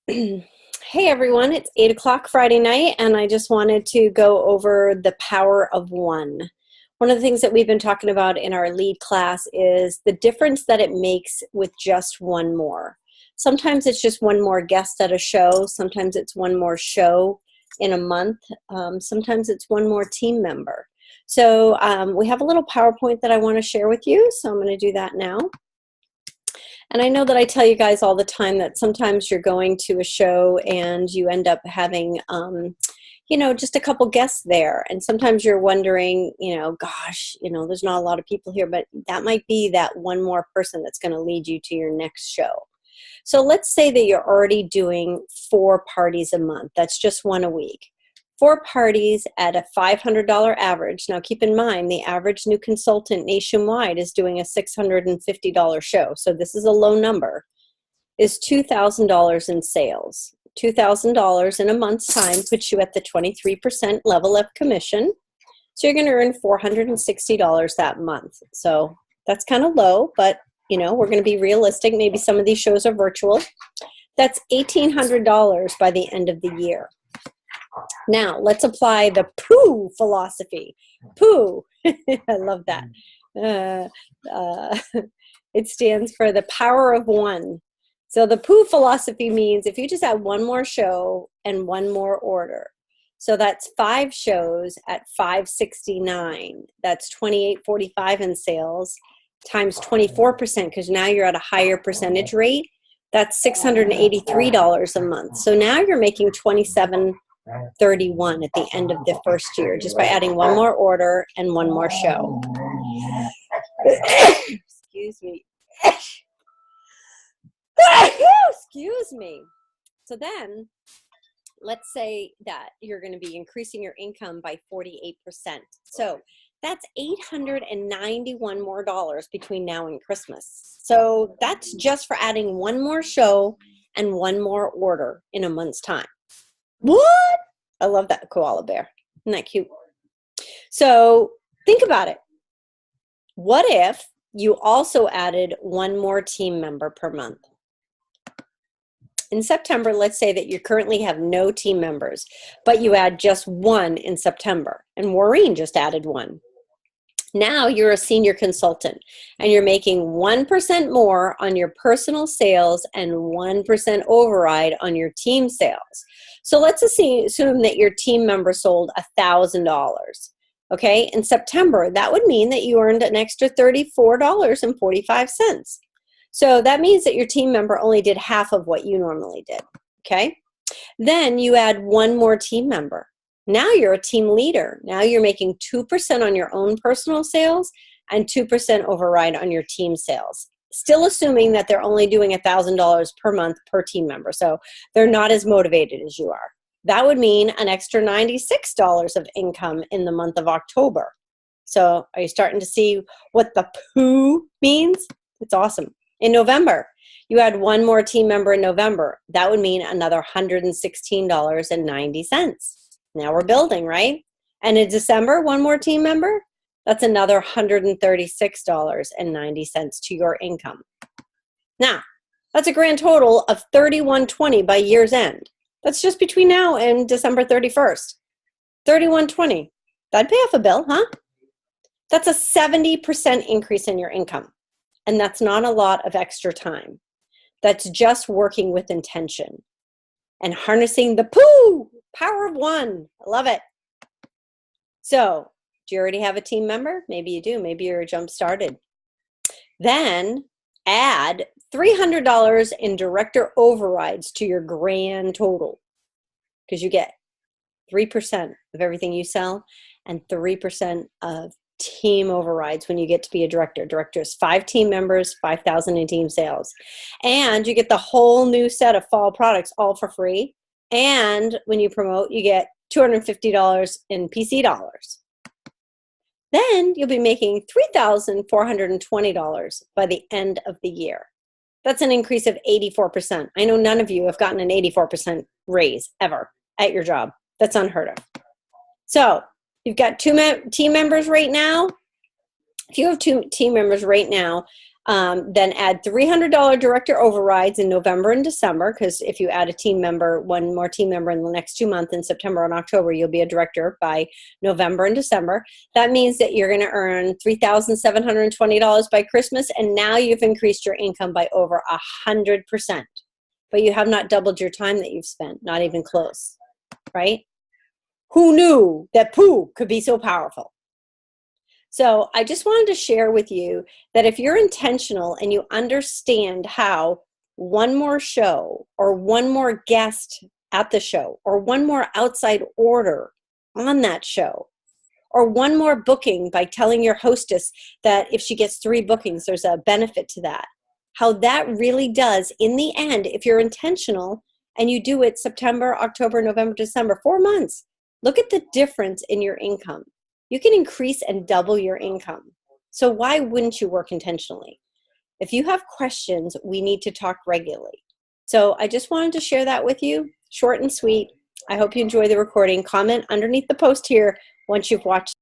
Hey everyone, it's 8 o'clock Friday night, and I just wanted to go over the power of one. One of the things that we've been talking about in our lead class is the difference that it makes with just one more. Sometimes it's just one more guest at a show, sometimes it's one more show in a month, sometimes it's one more team member. So we have a little PowerPoint that I want to share with you, so I'm going to do that now. And I know that I tell you guys all the time that sometimes you're going to a show and you end up having, just a couple guests there. And sometimes you're wondering, gosh, there's not a lot of people here, but that might be that one more person that's going to lead you to your next show. So let's say that you're already doing 4 parties a month. That's just one a week. 4 parties at a $500 average. Now keep in mind, the average new consultant nationwide is doing a $650 show. So this is a low number, is $2,000 in sales. $2,000 in a month's time puts you at the 23% level of commission. So you're going to earn $460 that month. So that's kind of low, but we're going to be realistic. Maybe some of these shows are virtual. That's $1,800 by the end of the year. Now, let's apply the POO philosophy. POO, I love that. It stands for the power of one. So the POO philosophy means if you just add one more show and one more order, so that's 5 shows at $569. That's $2,845 in sales times 24%, because now you're at a higher percentage rate. That's $683 a month. So now you're making $2,731 at the end of the first year, just by adding one more order and one more show. Excuse me. Excuse me. So then, let's say that you're going to be increasing your income by 48%. So that's $891 more between now and Christmas. So that's just for adding one more show and one more order in a month's time. What? I love that koala bear. Isn't that cute? So think about it. What if you also added one more team member per month? In September, let's say that you currently have no team members, but you add just one in September, and Maureen just added one. Now you're a senior consultant and you're making 1% more on your personal sales and 1% override on your team sales. So let's assume that your team member sold $1,000. Okay, in September, that would mean that you earned an extra $34.45. So that means that your team member only did half of what you normally did. Okay, then you add one more team member. Now you're a team leader. Now you're making 2% on your own personal sales and 2% override on your team sales. Still assuming that they're only doing $1,000 per month per team member. So they're not as motivated as you are. That would mean an extra $96 of income in the month of October. So are you starting to see what the POO means? It's awesome. In November, you add one more team member in November. That would mean another $116.90. Now we're building, right? And in December, one more team member, that's another $136.90 to your income. Now, that's a grand total of $3,120 by year's end. That's just between now and December 31st. $3,120. That'd pay off a bill, huh? That's a 70% increase in your income. And that's not a lot of extra time. That's just working with intention and harnessing the POO, power of one. I love it. So, do you already have a team member? Maybe you do. Maybe you're jump started. Then add $300 in director overrides to your grand total, because you get 3% of everything you sell and 3% of team overrides when you get to be a director. Director is 5 team members, $5,000 in team sales. And you get the whole new set of fall products all for free. And when you promote, you get $250 in PC dollars. Then you'll be making $3,420 by the end of the year. That's an increase of 84%. I know none of you have gotten an 84% raise ever at your job. That's unheard of. So you've got 2 team members right now. If you have 2 team members right now, Then add $300 director overrides in November and December, because if you add a team member, one more team member in the next 2 months, in September and October, you'll be a director by November and December. That means that you're going to earn $3,720 by Christmas, and now you've increased your income by over 100%. But you have not doubled your time that you've spent, not even close, right? Who knew that POO could be so powerful? So I just wanted to share with you that if you're intentional and you understand how one more show or one more guest at the show or one more outside order on that show or one more booking by telling your hostess that if she gets 3 bookings, there's a benefit to that, how that really does in the end, if you're intentional and you do it September, October, November, December, 4 months, look at the difference in your income. You can increase and double your income. So why wouldn't you work intentionally? If you have questions, we need to talk regularly. So I just wanted to share that with you, short and sweet. I hope you enjoy the recording. Comment underneath the post here once you've watched